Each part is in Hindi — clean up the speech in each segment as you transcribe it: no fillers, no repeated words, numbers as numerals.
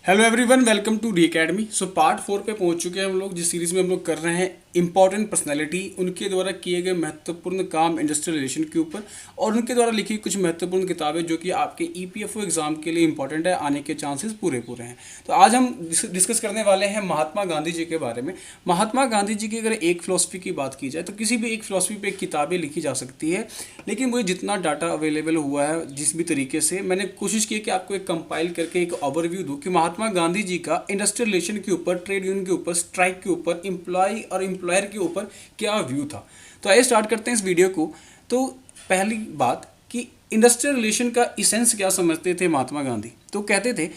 Hello everyone, welcome to the academy. So part 4 पे पहुंच चुके हैं हम लोग, जिस सीरीज़ में हम लोग कर रहे हैं इंपॉर्टेंट पर्सनैलिटी, उनके द्वारा किए गए महत्वपूर्ण काम इंडस्ट्रियल रिलेशन के ऊपर और उनके द्वारा लिखी कुछ महत्वपूर्ण किताबें जो कि आपके ईपीएफओ एग्जाम के लिए इंपॉर्टेंट है, आने के चांसेस पूरे पूरे हैं। तो आज हम डिस्कस करने वाले हैं महात्मा गांधी जी के बारे में। महात्मा गांधी जी की अगर एक फिलॉसफी की बात की जाए तो किसी भी एक फिलॉसफी पे किताबें लिखी जा सकती है, लेकिन मुझे जितना डाटा अवेलेबल हुआ है जिस भी तरीके से, मैंने कोशिश की कि आपको एक कंपाइल करके एक ओवरव्यू दूँ कि महात्मा गांधी जी का इंडस्ट्रियल रिलेशन के ऊपर, ट्रेड यूनियन के ऊपर, स्ट्राइक के ऊपर, एम्प्लॉय और एम्प्लॉयर के ऊपर क्या व्यू था। तो आइए स्टार्ट करते हैं इस वीडियो को। तो पहली बात कि इंडस्ट्रियल रिलेशन का इसेंस क्या समझते थे महात्मा गांधी। तो कहते थे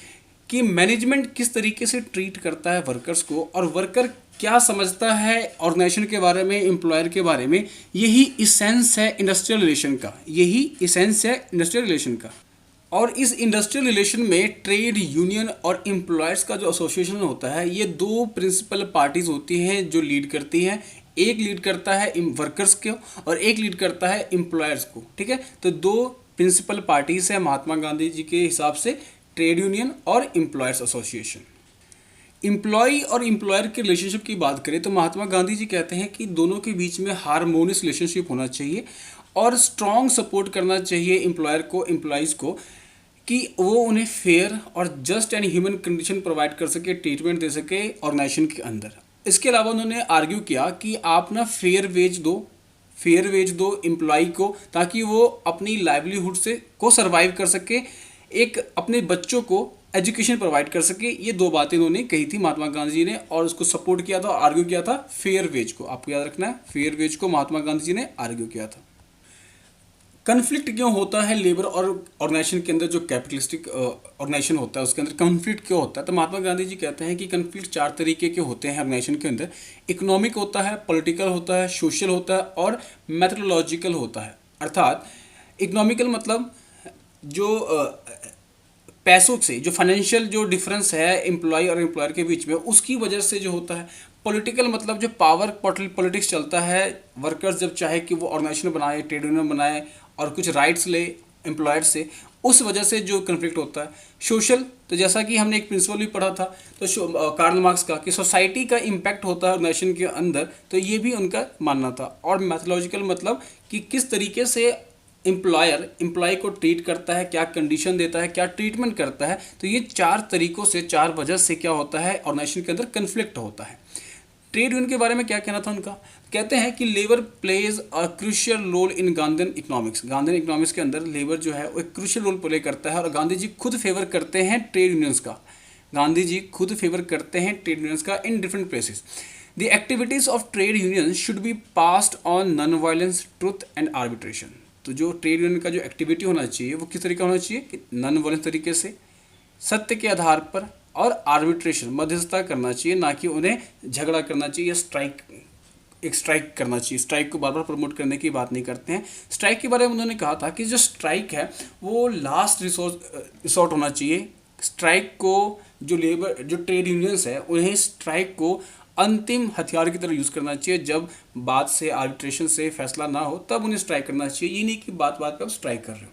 कि मैनेजमेंट किस तरीके से ट्रीट करता है वर्कर्स को और वर्कर क्या समझता है ऑर्गेनाइजेशन के बारे में, एम्प्लॉयर के बारे में, यही इसेंस है इंडस्ट्रियल रिलेशन का। यही इसेंस है इंडस्ट्रियल रिलेशन का। और इस इंडस्ट्रियल रिलेशन में ट्रेड यूनियन और एम्प्लॉयर्स का जो एसोसिएशन होता है, ये दो प्रिंसिपल पार्टीज होती हैं जो लीड करती हैं। एक लीड करता है वर्कर्स को और एक लीड करता है एम्प्लॉयर्स को। ठीक है, तो दो प्रिंसिपल पार्टीज है महात्मा गांधी जी के हिसाब से, ट्रेड यूनियन और एम्प्लॉयर्स एसोसिएशन। एम्प्लॉय और एम्प्लॉयर के रिलेशनशिप की बात करें तो महात्मा गांधी जी कहते हैं कि दोनों के बीच में हारमोनियस रिलेशनशिप होना चाहिए और स्ट्रॉन्ग सपोर्ट करना चाहिए एम्प्लॉयर को, एम्प्लॉयज़ को, कि वो उन्हें फेयर और just and human condition provide कर सके, ट्रीटमेंट दे सके ऑर्गेनाइजेशन के अंदर। इसके अलावा उन्होंने आर्ग्यू किया कि आप ना फेयर वेज दो एम्प्लॉय को, ताकि वो अपनी लाइवलीहुड से को सर्वाइव कर सके, एक अपने बच्चों को एजुकेशन प्रोवाइड कर सके। ये दो बातें उन्होंने कही थी महात्मा गांधी जी ने, और उसको सपोर्ट किया था, आर्ग्यू किया था फेयर वेज को। आपको याद रखना है, फेयर वेज को महात्मा गांधी जी ने आर्ग्यू किया था। कन्फ्लिक्ट क्यों होता है लेबर और ऑर्गेनाइजेशन के अंदर, जो कैपिटलिस्टिक ऑर्गेनाइजेशन होता है उसके अंदर कन्फ्लिक्ट क्यों होता है। तो महात्मा गांधी जी कहते हैं कि कन्फ्लिक्ट चार तरीके के होते हैं ऑर्गेनाइजेशन के अंदर। इकोनॉमिक होता है, पॉलिटिकल होता है, सोशल होता है और मेथोडोलॉजिकल होता है। अर्थात इकोनॉमिकल मतलब जो पैसों से, जो फाइनेंशियल जो डिफरेंस है एम्प्लॉय और एम्प्लॉयर के बीच में, उसकी वजह से जो होता है। पॉलिटिकल मतलब जो पावर पॉलिटिक्स चलता है, वर्कर्स जब चाहे कि वो ऑर्गेनाइजेशन बनाए, ट्रेड यूनियन बनाए और कुछ राइट्स ले एम्प्लॉयर से, उस वजह से जो कन्फ्लिक्ट होता है। सोशल, तो जैसा कि हमने एक प्रिंसिपल भी पढ़ा था तो कार्ल मार्क्स का, कि सोसाइटी का इम्पैक्ट होता है ऑर्गेनाइजेशन के अंदर, तो ये भी उनका मानना था। और मैथोलॉजिकल मतलब कि किस तरीके से एम्प्लॉय को ट्रीट करता है, क्या कंडीशन देता है, क्या ट्रीटमेंट करता है। तो ये चार तरीकों से, चार वजह से क्या होता है ऑर्गेनाइजेशन के अंदर कन्फ्लिक्ट होता है। ट्रेड यूनियन के बारे में क्या कहना था उनका। कहते हैं कि labour plays a crucial role in Gandhian economics. Gandhian economics के अंदर लेबर जो है वो एक क्रूशियल रोल प्ले करता है, और गांधी जी खुद फेवर करते हैं ट्रेड यूनियंस का। गांधी जी खुद फेवर करते हैं ट्रेड यूनियंस का in different places. The activities of trade union should be passed on non violence, truth and arbitration. तो जो ट्रेड यूनियन का जो एक्टिविटी होना चाहिए वो किस तरीका होना चाहिए कि नॉन वायलेंस तरीके से, सत्य के आधार पर, और आर्बिट्रेशन मध्यस्थता करना चाहिए, ना कि उन्हें झगड़ा करना चाहिए, स्ट्राइक करना चाहिए। स्ट्राइक को बार बार प्रमोट करने की बात नहीं करते हैं। स्ट्राइक के बारे में उन्होंने कहा था कि जो स्ट्राइक है वो लास्ट रिसोर्ट होना चाहिए। स्ट्राइक को जो ट्रेड यूनियंस है उन्हें स्ट्राइक को अंतिम हथियार की तरह यूज़ करना चाहिए। जब बात से, आर्बिट्रेशन से फैसला ना हो तब उन्हें स्ट्राइक करना चाहिए, ये नहीं कि बात बात पर आप स्ट्राइक कर रहे हो।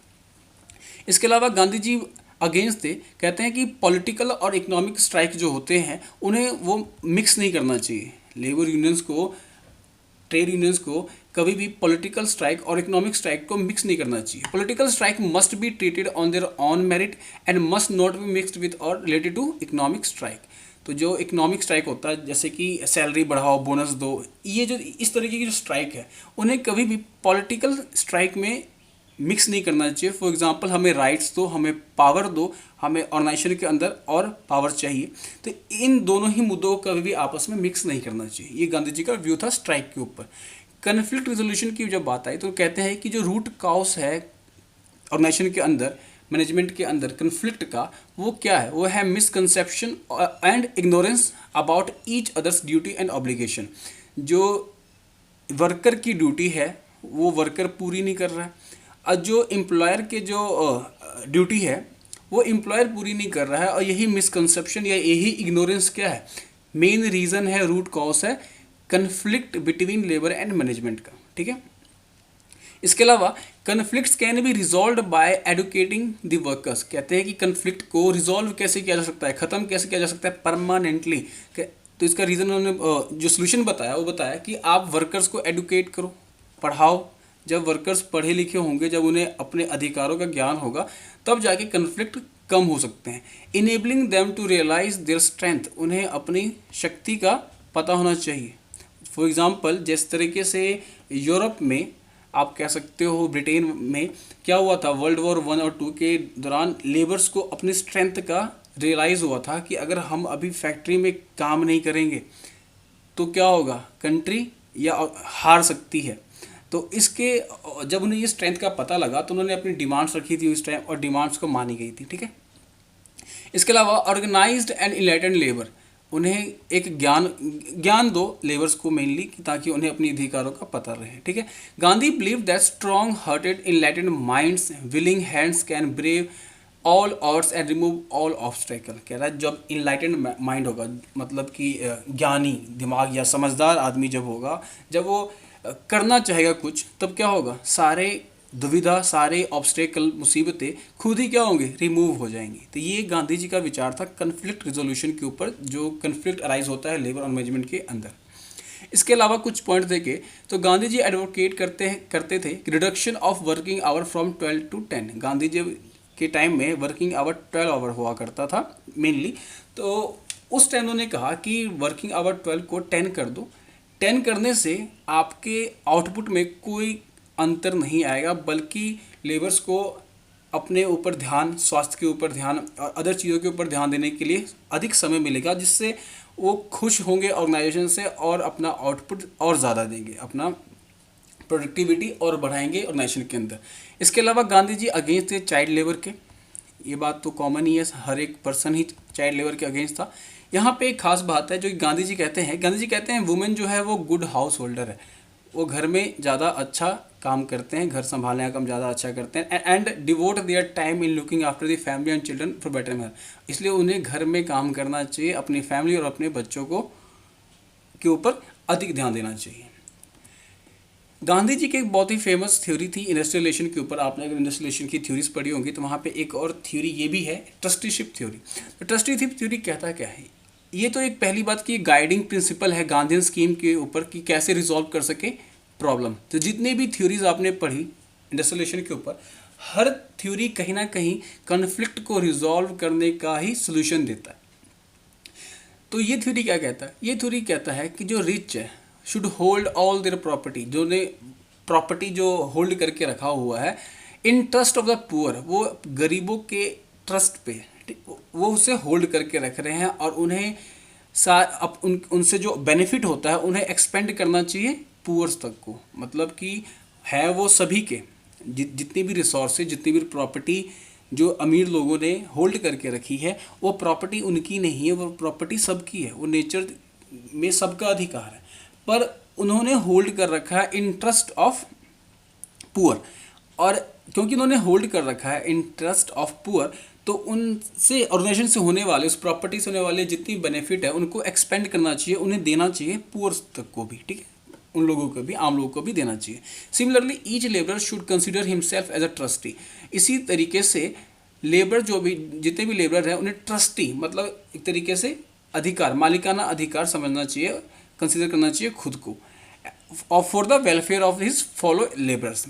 इसके अलावा गांधी जी अगेंस्ट थे, कहते हैं कि पॉलिटिकल और इकोनॉमिक स्ट्राइक जो होते हैं उन्हें वो मिक्स नहीं करना चाहिए। लेबर यूनियंस को, ट्रेड यूनियंस को कभी भी पॉलिटिकल स्ट्राइक और इकोनॉमिक स्ट्राइक को मिक्स नहीं करना चाहिए। Political strike must be treated on their on merit and must not be mixed with और रिलेटेड टू इकोनॉमिक स्ट्राइक। तो जो इकोनॉमिक स्ट्राइक होता है, जैसे कि सैलरी बढ़ाओ, बोनस दो, ये जो इस तरीके की जो स्ट्राइक है उन्हें कभी भी पॉलिटिकल स्ट्राइक में मिक्स नहीं करना चाहिए। फॉर एग्जांपल, हमें राइट्स दो, हमें पावर दो, हमें ऑर्गेनाइजेशन के अंदर और पावर चाहिए, तो इन दोनों ही मुद्दों को कभी भी आपस में मिक्स नहीं करना चाहिए। ये गांधी जी का व्यू था स्ट्राइक के ऊपर। कन्फ्लिक्ट रेजोल्यूशन की जब बात आई तो कहते हैं कि जो रूट कॉज है ऑर्गेनाइजेशन के अंदर, मैनेजमेंट के अंदर कन्फ्लिक्ट का, वो क्या है, वो है misconception and ignorance about each others duty and obligation. जो वर्कर की ड्यूटी है वो वर्कर पूरी नहीं कर रहा है, और जो एम्प्लॉयर के जो ड्यूटी है वो एम्प्लॉयर पूरी नहीं कर रहा है। और यही मिसकंसेप्शन या यही इग्नोरेंस क्या है, मेन रीज़न है, रूट कॉज है conflict between labour and management का। ठीक है, इसके अलावा conflicts can be resolve by educating the workers, कहते हैं कि कन्फ्लिक्ट को रिजॉल्व कैसे किया जा सकता है, ख़त्म कैसे किया जा सकता है परमानेंटली। तो इसका रीज़न उन्होंने जो सोल्यूशन बताया वो बताया कि आप वर्कर्स को एडुकेट करो, पढ़ाओ। जब वर्कर्स पढ़े लिखे होंगे, जब उन्हें अपने अधिकारों का ज्ञान होगा, तब जाके कन्फ्लिक्ट कम हो सकते हैं। Enabling them to realise their strength, उन्हें अपनी शक्ति का पता होना चाहिए। फॉर एग्ज़ाम्पल, जिस तरीके से यूरोप में, आप कह सकते हो ब्रिटेन में क्या हुआ था, वर्ल्ड वॉर 1 और 2 के दौरान लेबर्स को अपनी स्ट्रेंथ का रियलाइज़ हुआ था कि अगर हम अभी फैक्ट्री में काम नहीं करेंगे तो क्या होगा, कंट्री या हार सकती है। तो इसके जब उन्हें ये स्ट्रेंथ का पता लगा तो उन्होंने अपनी डिमांड्स रखी थी उस टाइम, और डिमांड्स को मानी गई थी। ठीक है। इसके अलावा ऑर्गेनाइज्ड एंड इनलाइटेंड लेबर, उन्हें एक ज्ञान दो लेबर्स को मेनली, ताकि उन्हें अपने अधिकारों का पता रहे। ठीक है। Gandhi believe that strong hearted enlightened minds willing hands can brave all odds and remove all obstacle. कह रहा है जब इनलाइटेंड माइंड होगा, मतलब कि ज्ञानी दिमाग या समझदार आदमी जब होगा, जब वो करना चाहेगा कुछ, तब क्या होगा, सारे दुविधा, सारे ऑब्स्टेकल, मुसीबतें खुद ही क्या होंगे, रिमूव हो जाएंगी। तो ये गांधी जी का विचार था कन्फ्लिक्ट रिजोल्यूशन के ऊपर, जो कन्फ्लिक्ट अराइज होता है लेबर और मैनेजमेंट के अंदर। इसके अलावा कुछ पॉइंट देखे तो गांधी जी एडवोकेट करते थे कि reduction of working hour from 12 to 10। Gandhi ji के टाइम में वर्किंग आवर 12 आवर हुआ करता था मेनली, तो उस टाइम उन्होंने कहा कि वर्किंग आवर 12 को 10 कर दो। 10 करने से आपके आउटपुट में कोई अंतर नहीं आएगा, बल्कि लेबर्स को अपने ऊपर ध्यान, स्वास्थ्य के ऊपर ध्यान और अदर चीज़ों के ऊपर ध्यान देने के लिए अधिक समय मिलेगा, जिससे वो खुश होंगे ऑर्गेनाइजेशन से और अपना आउटपुट और ज़्यादा देंगे, अपना प्रोडक्टिविटी और बढ़ाएंगे ऑर्गेनाइजेशन के अंदर। इसके अलावा गांधी जी अगेंस्ट थे चाइल्ड लेबर के, ये बात तो कॉमन ही है, हर एक पर्सन ही चाइल्ड लेबर के अगेंस्ट था। यहाँ पे एक खास बात है जो गांधी जी कहते हैं वुमेन जो है वो गुड हाउस होल्डर है, वो घर में ज़्यादा अच्छा काम करते हैं, घर संभालने का काम ज़्यादा अच्छा करते हैं, and devote their time in looking after the family and children for better health. इसलिए उन्हें घर में काम करना चाहिए, अपनी फैमिली और अपने बच्चों को के ऊपर अधिक ध्यान देना चाहिए। गांधी जी की एक बहुत ही फेमस थ्योरी थी इंडस्ट्रियल रिलेशन के ऊपर। आपने अगर इंडस्ट्रियल रिलेशन की थ्योरीज पढ़ी होंगी तो वहाँ पे एक और थ्योरी ये भी है, ट्रस्टीशिप थ्योरी। तो ट्रस्टीशिप थ्योरी कहता क्या है, ये तो एक पहली बात की गाइडिंग प्रिंसिपल है गांधीयन स्कीम के ऊपर कि कैसे रिजॉल्व कर सके प्रॉब्लम। तो जितने भी थ्योरीज आपने पढ़ी इंडस्ट्रियल रिलेशन के ऊपर, हर थ्योरी कहीं ना कहीं कन्फ्लिक्ट को रिजॉल्व करने का ही सोल्यूशन देता है। तो ये थ्योरी क्या कहता है, ये थ्योरी कहता है कि जो रिच है should hold all their property, जो ने प्रॉपर्टी जो होल्ड करके रखा हुआ है in trust of the poor, वो गरीबों के ट्रस्ट पे वो उसे होल्ड करके रख रहे हैं, और उन्हें उनसे जो बेनिफिट होता है उन्हें एक्सपेंड करना चाहिए पुअर्स तक को। मतलब कि है वो सभी के, जितनी भी रिसोर्सेज, जितनी भी प्रॉपर्टी जो अमीर लोगों ने होल्ड करके रखी है, वो प्रॉपर्टी उनकी नहीं है, वो प्रॉपर्टी सबकी है, वो नेचर में सबका अधिकार है, पर उन्होंने होल्ड कर रखा है इंटरेस्ट ऑफ पुअर। और क्योंकि उन्होंने होल्ड कर रखा है इंटरेस्ट ऑफ पुअर, तो उनसे ऑर्गेनाइजेशन से होने वाले, उस प्रॉपर्टी से होने वाले जितनी बेनिफिट है उनको एक्सपेंड करना चाहिए, उन्हें देना चाहिए पुअर्स तक को भी। ठीक है, उन लोगों को भी, आम लोगों को भी देना चाहिए। Similarly each labour should consider himself as a trustee. इसी तरीके से लेबर जो भी, जितने भी लेबर हैं उन्हें ट्रस्टी, मतलब एक तरीके से अधिकार, मालिकाना अधिकार समझना चाहिए, कंसिडर करना चाहिए खुद को, और for the welfare of his follow labours.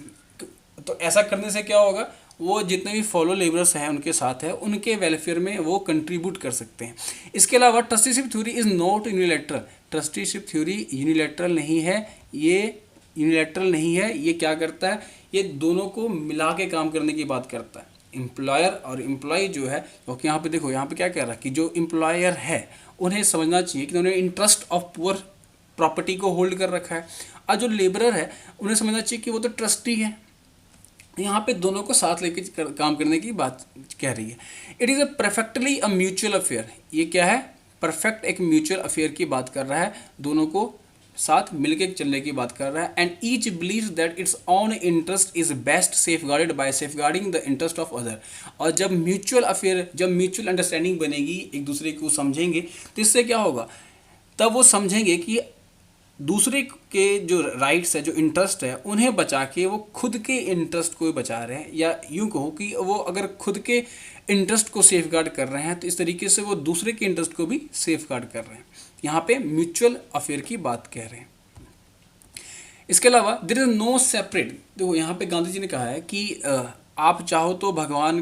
तो ऐसा करने से क्या होगा, वो जितने भी फॉलो लेबर्स हैं उनके साथ है, उनके वेलफेयर में वो कंट्रीब्यूट कर सकते हैं। इसके अलावा trusteeship theory is not unilateral. Trusteeship theory unilateral नहीं है, ये यूनिलैटरल नहीं है, ये क्या करता है, ये दोनों को मिला के काम करने की बात करता है। एम्प्लॉयर और एम्प्लॉय जो है, क्योंकि यहाँ पे देखो, यहाँ पे क्या कह रहा है कि जो एम्प्लॉयर है उन्हें समझना चाहिए कि उन्होंने इंटरेस्ट ऑफ पुअर प्रॉपर्टी को होल्ड कर रखा है, और जो लेबरर है उन्हें समझना चाहिए कि वो तो ट्रस्टी है। यहाँ पे दोनों को साथ लेके काम करने की बात कह रही है। It is a perfectly a mutual affair. ये क्या है, परफेक्ट एक म्यूचुअल अफेयर की बात कर रहा है, दोनों को साथ मिलके चलने की बात कर रहा है। And each believes that its own interest is best safeguarded by safeguarding the interest of other. और जब म्यूचुअल अफेयर, जब म्यूचुअल अंडरस्टैंडिंग बनेगी, एक दूसरे को समझेंगे, तो इससे क्या होगा, तब वो समझेंगे कि दूसरे के जो राइट्स है, जो इंटरेस्ट है, उन्हें बचा के वो खुद के इंटरेस्ट को बचा रहे हैं, या यूँ कहो कि वो अगर खुद के इंटरेस्ट को सेफ गार्ड कर रहे हैं तो इस तरीके से वो दूसरे के इंटरेस्ट को भी सेफ गार्ड कर रहे हैं। यहाँ पे म्यूचुअल अफेयर की बात कह रहे हैं। इसके अलावा देयर इज नो सेपरेट, देखो यहाँ पे गांधी जी ने कहा है कि आप चाहो तो भगवान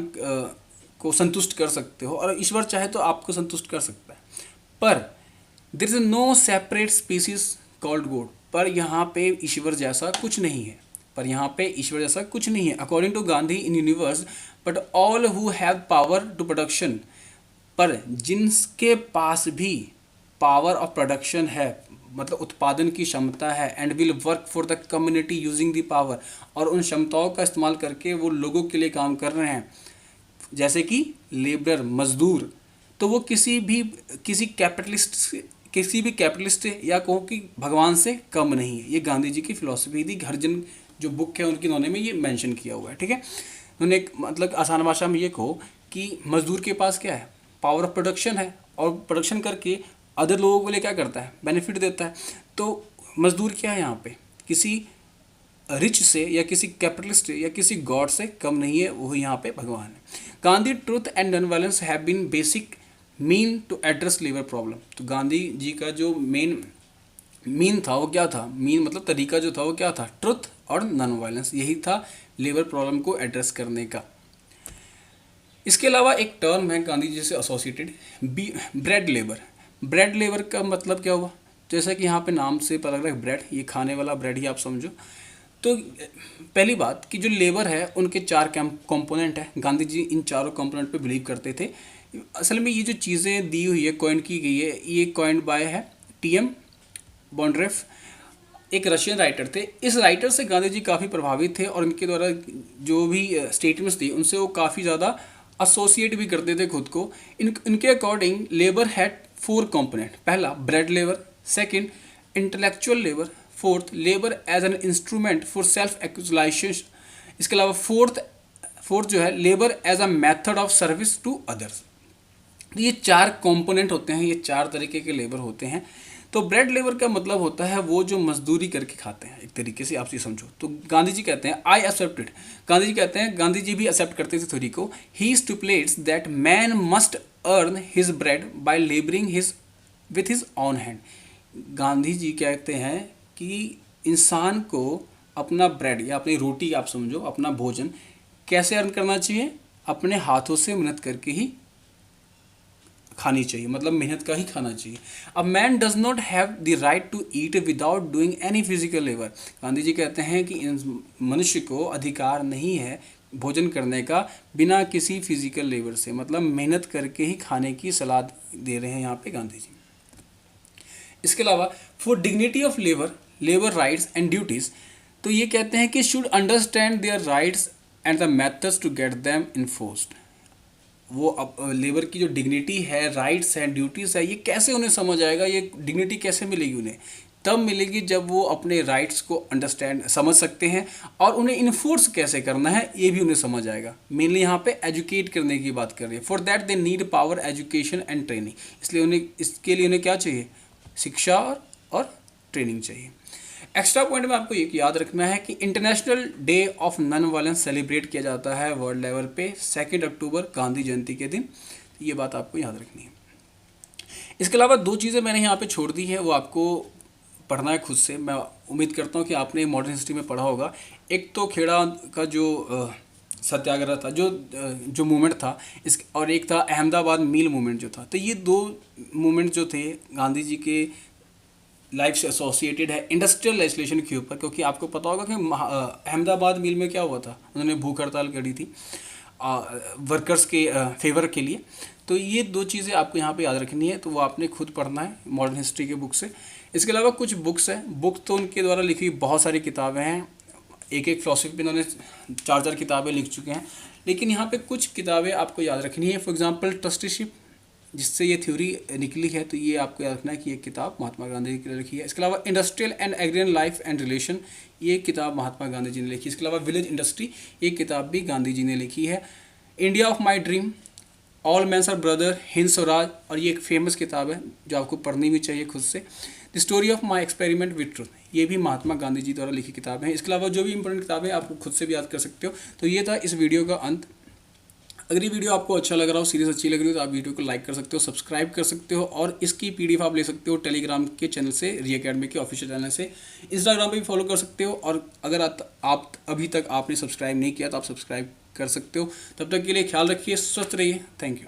को संतुष्ट कर सकते हो और ईश्वर चाहे तो आपको संतुष्ट कर सकता है, पर there is no separate species called God, पर यहाँ पे ईश्वर जैसा कुछ नहीं है, पर यहाँ पे ईश्वर जैसा कुछ नहीं है। According to Gandhi in universe but all who have power to production, पर जिनके पास भी पावर ऑफ प्रोडक्शन है, मतलब उत्पादन की क्षमता है, and will work for the community using the power, और उन क्षमताओं का इस्तेमाल करके वो लोगों के लिए काम कर रहे हैं, जैसे कि लेबर, मजदूर, तो वो किसी भी कैपिटलिस्ट या कहो कि भगवान से कम नहीं है। ये गांधी जी की फिलॉसफी थी। हरिजन जो बुक है उनकी, उन्होंने में ये मेंशन किया हुआ है, ठीक है। उन्होंने एक मतलब आसान भाषा में ये कहो कि मजदूर के पास क्या है, पावर ऑफ प्रोडक्शन है, और प्रोडक्शन करके अदर लोगों के लिए क्या करता है, बेनिफिट देता है। तो मजदूर क्या है यहाँ पे, किसी रिच से या किसी कैपिटलिस्ट या किसी गॉड से कम नहीं है, वो यहाँ पे भगवान है। Gandhi truth and non violence have been basic mean to address labour problem. तो गांधी जी का जो मीन था वो क्या था, मीन मतलब तरीका जो था वो क्या था, ट्रुथ और नॉन वायलेंस, यही था लेबर प्रॉब्लम को एड्रेस करने का। इसके अलावा एक टर्म है गांधी जी से associated, bread labour. Bread labour का मतलब क्या हुआ, जैसा कि यहाँ पे नाम से पता लग रहा है ब्रेड, ये खाने वाला ब्रेड ही आप समझो। तो पहली बात कि जो लेबर है उनके 4 कंपोनेंट है। गांधी जी इन चारों कंपोनेंट पे बिलीव करते थे। असल में ये जो चीज़ें दी हुई है, कॉइन की गई है, ये कॉइन बाय है टीएम बॉन्ड्रेफ, एक रशियन राइटर थे। इस राइटर से गांधी जी काफ़ी प्रभावित थे और इनके द्वारा जो भी स्टेटमेंट्स थी उनसे वो काफ़ी ज़्यादा एसोसिएट भी करते थे खुद को। इनके अकॉर्डिंग लेबर हैड 4 कंपोनेंट। पहला bread labour, second intellectual labour, fourth labour as an instrument for self actualisation. इसके अलावा फोर्थ जो है labour as a method of service to others. तो ये 4 कंपोनेंट होते हैं, ये 4 तरीके के लेबर होते हैं। तो ब्रेड लेबर का मतलब होता है वो जो मजदूरी करके खाते हैं, एक तरीके से आप ये समझो। तो गांधी जी कहते हैं आई एक्सेप्टेड, गांधी जी कहते हैं, गांधी जी भी एक्सेप्ट करते थे थ्योरी को। He stipulates that man must earn his bread by labouring his with his own hand. Gandhi ji कहते हैं कि इंसान को अपना ब्रेड या अपनी रोटी आप समझो, अपना भोजन कैसे अर्न करना चाहिए, अपने हाथों से मेहनत करके ही खानी चाहिए, मतलब मेहनत का ही खाना चाहिए। A man does not have the right to eat without doing any physical labour. Gandhi ji कहते हैं कि मनुष्य को अधिकार नहीं है भोजन करने का बिना किसी फिजिकल लेबर से, मतलब मेहनत करके ही खाने की सलाह दे रहे हैं यहाँ पे गांधी जी। इसके अलावा for dignity of labour rights and duties, तो ये कहते हैं कि should understand their rights and the methods to get them enforced. वो अब लेबर की जो डिग्निटी है, राइट्स हैं, ड्यूटीज़ है, ये कैसे उन्हें समझ आएगा, ये डिग्निटी कैसे मिलेगी उन्हें, तब मिलेगी जब वो अपने राइट्स को समझ सकते हैं, और उन्हें इन्फोर्स कैसे करना है ये भी उन्हें समझ आएगा। मेनली यहाँ पे एजुकेट करने की बात कर रही है। For that they need power, education and training. इसलिए इसके लिए उन्हें क्या चाहिए, शिक्षा और ट्रेनिंग चाहिए। एक्स्ट्रा पॉइंट में आपको ये याद रखना है कि international day of non violence celebrate किया जाता है वर्ल्ड लेवल पे 2 अक्टूबर, गांधी जयंती के दिन। ये बात आपको याद रखनी है। इसके अलावा 2 चीज़ें मैंने यहाँ पे छोड़ दी हैं, वो आपको पढ़ना है खुद से। मैं उम्मीद करता हूँ कि आपने मॉडर्न हिस्ट्री में पढ़ा होगा। एक तो खेड़ा का जो सत्याग्रह था, जो मूवमेंट था, और एक था अहमदाबाद मिल मूवमेंट जो था। तो ये 2 मूवमेंट जो थे गांधी जी के लाइफ से एसोसिएटेड है इंडस्ट्रियल लेजिस्लेशन के ऊपर, क्योंकि आपको पता होगा कि अहमदाबाद मिल में क्या हुआ था, उन्होंने भूख हड़ताल करी थी वर्कर्स के फेवर के लिए। तो ये 2 चीज़ें आपको यहाँ पे याद रखनी है, तो वो आपने खुद पढ़ना है मॉडर्न हिस्ट्री के बुक से। इसके अलावा कुछ बुक्स हैं, बुक तो उनके द्वारा लिखी बहुत सारी किताबें हैं, एक फिलॉसफी पे उन्होंने 4 किताबें लिख चुके हैं, लेकिन यहाँ पे कुछ किताबें आपको याद रखनी है। फॉर एग्जांपल ट्रस्टीशिप, जिससे ये थ्योरी निकली है, तो ये आपको याद रखना है कि ये किताब महात्मा गांधी जी ने लिखी है। इसके अलावा industrial and agrarian life and relation, ये किताब महात्मा गांधी जी ने लिखी है। इसके अलावा विलेज इंडस्ट्री, ये किताब भी गांधी जी ने लिखी है। India of my dream, all mans are brother, Hind Swaraj, और ये एक फेमस किताब है जो आपको पढ़नी भी चाहिए खुद से। The story of my experiment with truth, ये भी महात्मा गांधी जी द्वारा लिखी किताब है। इसके अलावा जो भी इंपॉर्टेंट किताबें आपको खुद से भी याद कर सकते हो। तो ये था इस वीडियो का अंत। अगर ये वीडियो आपको अच्छा लग रहा हो, सीरीज अच्छी लग रही हो, तो आप वीडियो को लाइक कर सकते हो, सब्सक्राइब कर सकते हो, और इसकी पीडीएफ आप ले सकते हो टेलीग्राम के चैनल से, री अकेडमी के ऑफिशियल चैनल से। इंस्टाग्राम पे भी फॉलो कर सकते हो, और अगर आप अभी तक आपने सब्सक्राइब नहीं किया तो आप सब्सक्राइब कर सकते हो। तब तक के लिए ख्याल रखिए, स्वस्थ रहिए। Thank you.